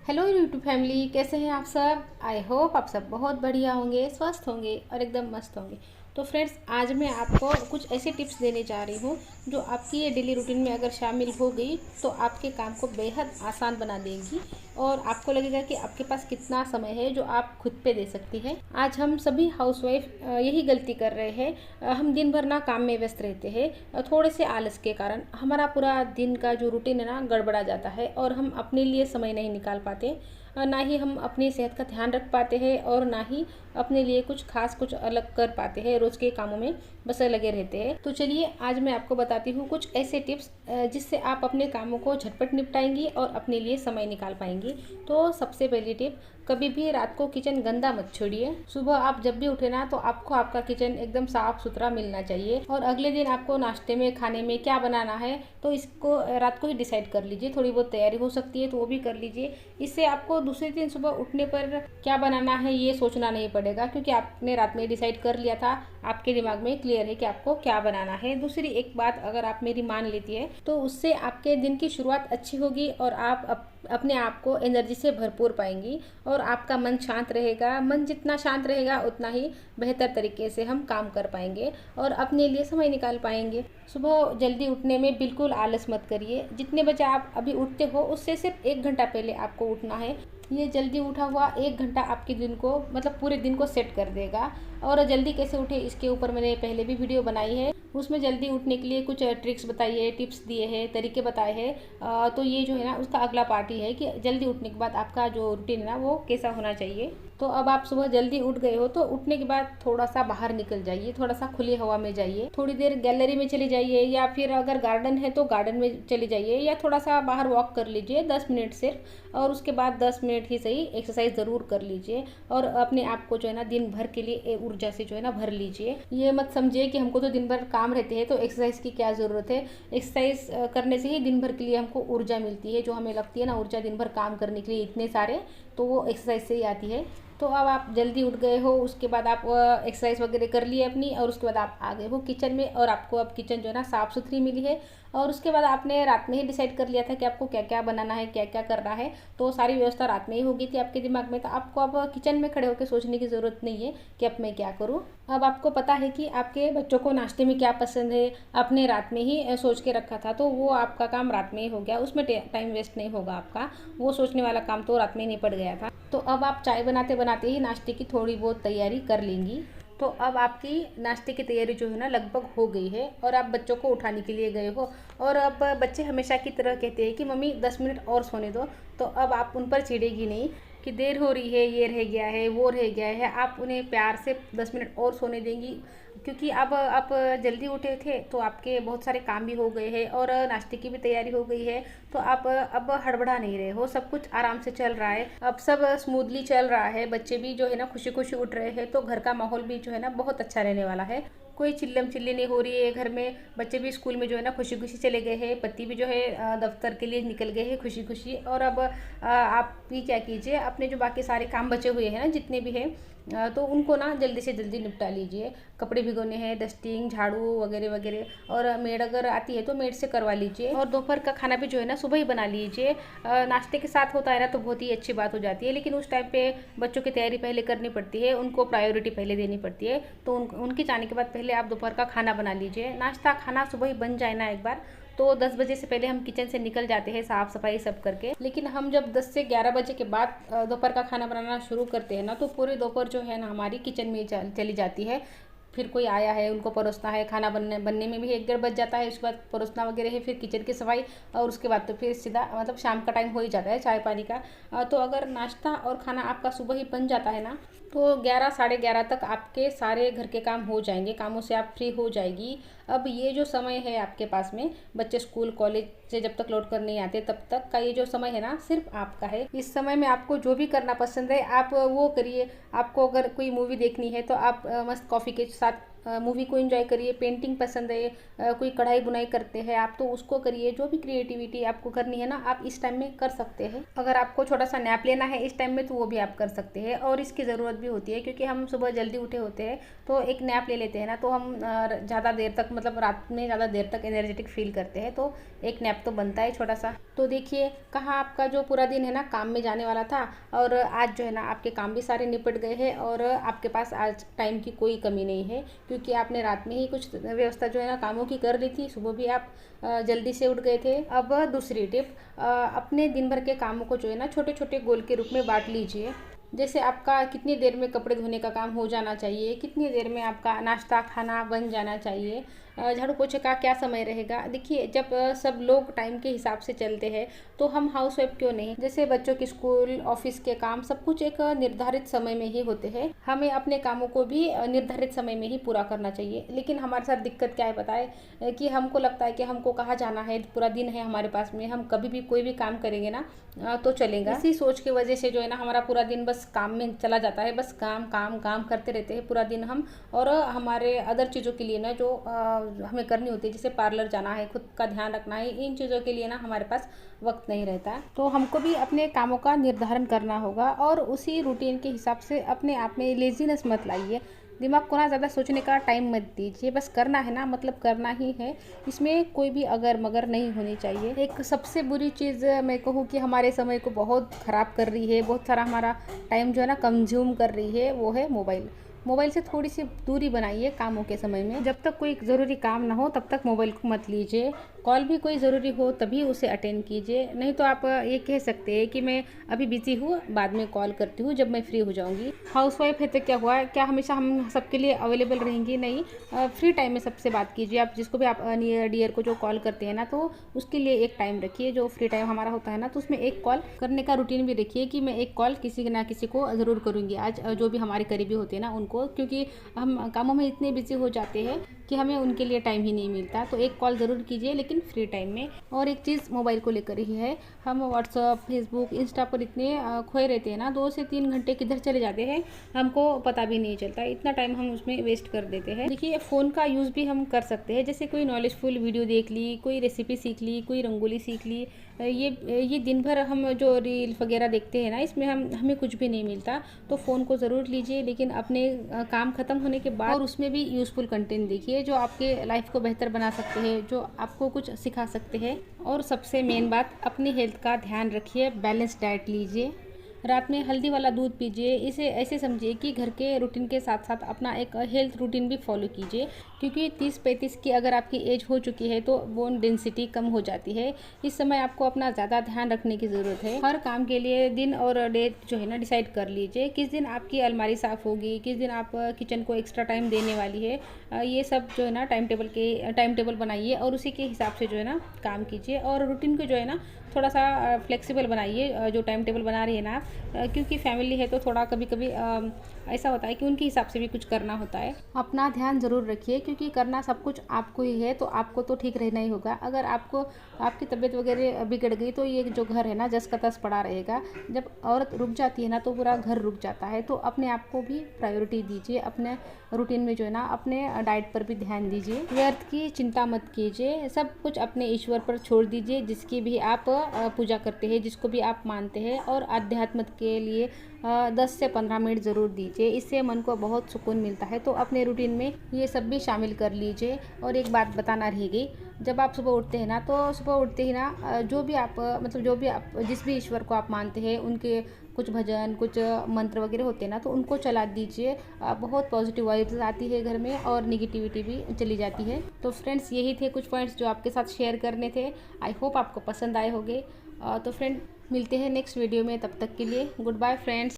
Hello YouTube family, कैसे हैं आप सब। आई होप आप सब बहुत बढ़िया होंगे, स्वस्थ होंगे और एकदम मस्त होंगे। तो फ्रेंड्स, आज मैं आपको कुछ ऐसे टिप्स देने जा रही हूँ जो आपकी ये डेली रूटीन में अगर शामिल हो गई तो आपके काम को बेहद आसान बना देगी और आपको लगेगा कि आपके पास कितना समय है जो आप खुद पे दे सकती हैं। आज हम सभी हाउसवाइफ यही गलती कर रहे हैं। हम दिन भर ना काम में व्यस्त रहते हैं, थोड़े से आलस के कारण हमारा पूरा दिन का जो रूटीन है ना गड़बड़ा जाता है और हम अपने लिए समय नहीं निकाल पाते। ना ही हम अपनी सेहत का ध्यान रख पाते हैं और ना ही अपने लिए कुछ खास कुछ अलग कर पाते हैं। रोज़ के कामों में बस लगे रहते हैं। तो चलिए आज मैं आपको बताती हूँ कुछ ऐसे टिप्स जिससे आप अपने कामों को झटपट निपटाएंगी और अपने लिए समय निकाल पाएंगी। तो सबसे पहली टिप, कभी भी रात को किचन गंदा मत छोड़िए। सुबह आप जब भी उठे ना तो आपको आपका किचन एकदम साफ सुथरा मिलना चाहिए और अगले दिन आपको नाश्ते में खाने में क्या बनाना है तो इसको रात को ही डिसाइड कर लीजिए। थोड़ी बहुत तैयारी हो सकती है तो वो भी कर लीजिए। इससे आपको दूसरे दिन सुबह उठने पर क्या बनाना है ये सोचना नहीं पड़ेगा, क्योंकि आपने रात में डिसाइड कर लिया था। आपके दिमाग में क्लियर है कि आपको क्या बनाना है। दूसरी एक बात अगर आप मेरी मान लेती है तो उससे आपके दिन की शुरुआत अच्छी होगी और आप अपने आप को एनर्जी से भरपूर पाएंगी और आपका मन शांत रहेगा। मन जितना शांत रहेगा उतना ही बेहतर तरीके से हम काम कर पाएंगे और अपने लिए समय निकाल पाएंगे। सुबह जल्दी उठने में बिल्कुल आलस मत करिए। जितने बजे आप अभी उठते हो उससे सिर्फ 1 घंटा पहले आपको उठना है। ये जल्दी उठा हुआ 1 घंटा आपके दिन को मतलब पूरे दिन को सेट कर देगा। और जल्दी कैसे उठे इसके ऊपर मैंने पहले भी वीडियो बनाई है, उसमें जल्दी उठने के लिए कुछ ट्रिक्स बताई है, टिप्स दिए हैं, तरीके बताए हैं। तो ये जो है ना उसका अगला पार्ट ही है कि जल्दी उठने के बाद आपका जो रूटीन है ना वो कैसा होना चाहिए। तो अब आप सुबह जल्दी उठ गए हो तो उठने के बाद थोड़ा सा बाहर निकल जाइए, थोड़ा सा खुली हवा में जाइए, थोड़ी देर गैलरी में चले जाइए या फिर अगर गार्डन है तो गार्डन में चले जाइए या थोड़ा सा बाहर वॉक कर लीजिए 10 मिनट सिर्फ। और उसके बाद 10 मिनट ही सही एक्सरसाइज ज़रूर कर लीजिए और अपने आप को जो है ना दिन भर के लिए ऊर्जा से जो है ना भर लीजिए। ये मत समझिए कि हमको तो दिन भर काम रहते हैं तो एक्सरसाइज की क्या ज़रूरत है। एक्सरसाइज करने से ही दिन भर के लिए हमको ऊर्जा मिलती है, जो हमें लगती है ना ऊर्जा दिन भर काम करने के लिए इतने सारे, तो वो एक्सरसाइज से ही आती है। तो अब आप जल्दी उठ गए हो, उसके बाद आप एक्सरसाइज वगैरह कर लिए अपनी और उसके बाद आप आ गए हो किचन में और आपको अब किचन जो है ना साफ़ सुथरी मिली है। और उसके बाद आपने रात में ही डिसाइड कर लिया था कि आपको क्या क्या बनाना है, क्या क्या करना है। तो सारी व्यवस्था रात में ही हो गई थी आपके दिमाग में, तो आपको अब किचन में खड़े होकर सोचने की ज़रूरत नहीं है कि अब मैं क्या करूँ। अब आपको पता है कि आपके बच्चों को नाश्ते में क्या पसंद है, आपने रात में ही सोच के रखा था, तो वो आपका काम रात में ही हो गया। उसमें टाइम वेस्ट नहीं होगा आपका, वो सोचने वाला काम तो रात में ही निपट गया था। तो अब आप चाय बनाते बनाते ही नाश्ते की थोड़ी बहुत तैयारी कर लेंगी। तो अब आपकी नाश्ते की तैयारी जो है ना लगभग हो गई है और आप बच्चों को उठाने के लिए गए हो। और अब बच्चे हमेशा की तरह कहते हैं कि मम्मी 10 मिनट और सोने दो। तो अब आप उन पर चिढ़ेगी नहीं कि देर हो रही है, ये रह गया है, वो रह गया है। आप उन्हें प्यार से 10 मिनट और सोने देंगी, क्योंकि अब आप जल्दी उठे थे तो आपके बहुत सारे काम भी हो गए हैं और नाश्ते की भी तैयारी हो गई है। तो आप अब हड़बड़ा नहीं रहे हो, सब कुछ आराम से चल रहा है, अब सब स्मूथली चल रहा है। बच्चे भी जो है ना खुशी खुशी उठ रहे हैं, तो घर का माहौल भी जो है ना बहुत अच्छा रहने वाला है। कोई चिल्लम चिल्ली नहीं हो रही है घर में। बच्चे भी स्कूल में जो है ना खुशी खुशी चले गए हैं, पति भी जो है दफ्तर के लिए निकल गए हैं खुशी खुशी। और अब आप भी क्या कीजिए, अपने जो बाकी सारे काम बचे हुए हैं ना जितने भी हैं, तो उनको ना जल्दी से जल्दी निपटा लीजिए। कपड़े भिगोने हैं, डस्टिंग, झाड़ू वगैरह वगैरह, और मेड अगर आती है तो मेड से करवा लीजिए। और दोपहर का खाना भी जो है ना सुबह ही बना लीजिए। नाश्ते के साथ होता है ना तो बहुत ही अच्छी बात हो जाती है, लेकिन उस टाइम पे बच्चों की तैयारी पहले करनी पड़ती है, उनको प्रायोरिटी पहले देनी पड़ती है। तो उनके जाने के बाद पहले आप दोपहर का खाना बना लीजिए। नाश्ता खाना सुबह ही बन जाए ना एक बार, तो 10 बजे से पहले हम किचन से निकल जाते हैं साफ़ सफाई सब करके। लेकिन हम जब 10 से 11 बजे के बाद दोपहर का खाना बनाना शुरू करते हैं ना, तो पूरे दोपहर जो है ना हमारी किचन में चली जाती है। फिर कोई आया है उनको परोसना है, खाना बनने में भी 1 डेढ़ बज जाता है। उसके बाद परोसना वगैरह है, फिर किचन की सफाई, और उसके बाद तो फिर सीधा मतलब शाम का टाइम हो ही जाता है चाय पानी का। तो अगर नाश्ता और खाना आपका सुबह ही बन जाता है ना, तो 11 साढ़े 11 तक आपके सारे घर के काम हो जाएंगे, कामों से आप फ्री हो जाएगी। अब ये जो समय है आपके पास में, बच्चे स्कूल कॉलेज से जब तक लौट कर नहीं आते तब तक का ये जो समय है ना सिर्फ आपका है। इस समय में आपको जो भी करना पसंद है आप वो करिए। आपको अगर कोई मूवी देखनी है तो आप मस्त कॉफ़ी के साथ मूवी को एंजॉय करिए, पेंटिंग पसंद है, कोई कढ़ाई बुनाई करते हैं आप तो उसको करिए। जो भी क्रिएटिविटी आपको करनी है ना आप इस टाइम में कर सकते हैं। अगर आपको छोटा सा नैप लेना है इस टाइम में तो वो भी आप कर सकते हैं, और इसकी ज़रूरत भी होती है क्योंकि हम सुबह जल्दी उठे होते हैं तो एक नैप ले लेते हैं ना तो हम ज़्यादा देर तक मतलब रात में ज़्यादा देर तक एनर्जेटिक फील करते हैं, तो एक नैप तो बनता है छोटा सा। तो देखिए कहाँ आपका जो पूरा दिन है ना काम में जाने वाला था और आज जो है ना आपके काम भी सारे निपट गए हैं और आपके पास आज टाइम की कोई कमी नहीं है क्योंकि आपने रात में ही कुछ व्यवस्था जो है ना कामों की कर ली थी, सुबह भी आप जल्दी से उठ गए थे। अब दूसरी टिप, अपने दिन भर के कामों को जो है ना छोटे छोटे गोल के रूप में बांट लीजिए। जैसे आपका कितनी देर में कपड़े धोने का काम हो जाना चाहिए, कितनी देर में आपका नाश्ता खाना बन जाना चाहिए, झाड़ू पोछे का क्या समय रहेगा। देखिए जब सब लोग टाइम के हिसाब से चलते हैं तो हम हाउस वाइफ क्यों नहीं, जैसे बच्चों की स्कूल ऑफिस के काम सब कुछ एक निर्धारित समय में ही होते हैं, हमें अपने कामों को भी निर्धारित समय में ही पूरा करना चाहिए। लेकिन हमारे साथ दिक्कत क्या है पता है कि हमको लगता है कि हमको कहाँ जाना है, पूरा दिन है हमारे पास में, हम कभी भी कोई भी काम करेंगे ना तो चलेगा। इसी सोच की वजह से जो है ना हमारा पूरा दिन बस काम में चला जाता है, बस काम काम काम करते रहते हैं पूरा दिन हम, और हमारे अदर चीज़ों के लिए ना जो हमें करनी होती है जैसे पार्लर जाना है, खुद का ध्यान रखना है, इन चीज़ों के लिए ना हमारे पास वक्त नहीं रहता। तो हमको भी अपने कामों का निर्धारण करना होगा और उसी रूटीन के हिसाब से अपने आप में लेजीनेस मत लाइए, दिमाग को ना ज़्यादा सोचने का टाइम मत दीजिए, बस करना है ना मतलब करना ही है, इसमें कोई भी अगर मगर नहीं होनी चाहिए। एक सबसे बुरी चीज़ मैं कहूँ कि हमारे समय को बहुत ख़राब कर रही है, बहुत सारा हमारा टाइम जो है ना कंज्यूम कर रही है, वो है मोबाइल। मोबाइल से थोड़ी सी दूरी बनाइए कामों के समय में, जब तक कोई ज़रूरी काम ना हो तब तक मोबाइल को मत लीजिए, कॉल भी कोई ज़रूरी हो तभी उसे अटेंड कीजिए, नहीं तो आप ये कह सकते हैं कि मैं अभी बिजी हूँ बाद में कॉल करती हूँ जब मैं फ्री हो जाऊँगी। हाउसवाइफ है तो क्या हुआ, क्या हमेशा हम सबके लिए अवेलेबल रहेंगी? नहीं, फ्री टाइम में सबसे बात कीजिए। आप जिसको भी आप नियर डियर को जो कॉल करते हैं ना तो उसके लिए एक टाइम रखिए, जो फ्री टाइम हमारा होता है ना तो उसमें एक कॉल करने का रूटीन भी रखिए कि मैं एक कॉल किसी ना किसी को ज़रूर करूँगी आज, जो भी हमारे करीबी होते हैं ना उनको, क्योंकि हम कामों में इतने बिजी हो जाते हैं कि हमें उनके लिए टाइम ही नहीं मिलता। तो एक कॉल ज़रूर कीजिए लेकिन फ्री टाइम में। और एक चीज़ मोबाइल को लेकर ही है, हम व्हाट्सअप फेसबुक इंस्टा पर इतने खोए रहते हैं ना, 2 से 3 घंटे किधर चले जाते हैं हमको पता भी नहीं चलता, इतना टाइम हम उसमें वेस्ट कर देते हैं। देखिए फ़ोन का यूज़ भी हम कर सकते हैं, जैसे कोई नॉलेजफुल वीडियो देख ली, कोई रेसिपी सीख ली, कोई रंगोली सीख ली, ये दिन भर हम जो रील वगैरह देखते हैं ना इसमें हमें कुछ भी नहीं मिलता। तो फ़ोन को ज़रूर लीजिए लेकिन अपने काम ख़त्म होने के बाद, और उसमें भी यूज़फुल कंटेंट देखिए जो आपके लाइफ को बेहतर बना सकते हैं, जो आपको कुछ सिखा सकते हैं। और सबसे मेन बात, अपनी हेल्थ का ध्यान रखिए, बैलेंस डाइट लीजिए, रात में हल्दी वाला दूध पीजिए। इसे ऐसे समझिए कि घर के रूटीन के साथ साथ अपना एक हेल्थ रूटीन भी फॉलो कीजिए, क्योंकि 30-35 की अगर आपकी एज हो चुकी है तो बोन डेंसिटी कम हो जाती है। इस समय आपको अपना ज़्यादा ध्यान रखने की ज़रूरत है। हर काम के लिए दिन और डेट जो है ना डिसाइड कर लीजिए, किस दिन आपकी अलमारी साफ़ होगी, किस दिन आप किचन को एक्स्ट्रा टाइम देने वाली है, ये सब जो है ना टाइम टेबल बनाइए और उसी के हिसाब से जो है ना काम कीजिए। और रूटीन को जो है ना थोड़ा सा फ्लेक्सिबल बनाइए, जो टाइम टेबल बना रही है ना आप, क्योंकि फैमिली है तो थोड़ा कभी कभी ऐसा होता है कि उनके हिसाब से भी कुछ करना होता है। अपना ध्यान ज़रूर रखिए क्योंकि करना सब कुछ आपको ही है, तो आपको तो ठीक रहना ही होगा। अगर आपकी तबीयत वगैरह बिगड़ गई तो ये जो घर है ना जस का तस पड़ा रहेगा। जब औरत रुक जाती है ना तो पूरा घर रुक जाता है। तो अपने आप को भी प्रायोरिटी दीजिए, अपने रूटीन में जो है ना अपने डाइट पर भी ध्यान दीजिए, व्यर्थ की चिंता मत कीजिए, सब कुछ अपने ईश्वर पर छोड़ दीजिए, जिसकी भी आप पूजा करते हैं, जिसको भी आप मानते हैं। और अध्यात्म के लिए 10 से 15 मिनट ज़रूर दीजिए, इससे मन को बहुत सुकून मिलता है। तो अपने रूटीन में ये सब भी शामिल कर लीजिए। और एक बात बताना रह गई, जब आप सुबह उठते हैं ना तो सुबह उठते ही ना जो भी आप जिस भी ईश्वर को आप मानते हैं उनके कुछ भजन कुछ मंत्र वगैरह होते हैं ना तो उनको चला दीजिए। बहुत पॉजिटिव वाइब्स आती है घर में और निगेटिविटी भी चली जाती है। तो फ्रेंड्स यही थे कुछ पॉइंट्स जो आपके साथ शेयर करने थे। आई होप आपको पसंद आए होंगे। तो फ्रेंड मिलते हैं नेक्स्ट वीडियो में, तब तक के लिए गुड बाय फ्रेंड्स।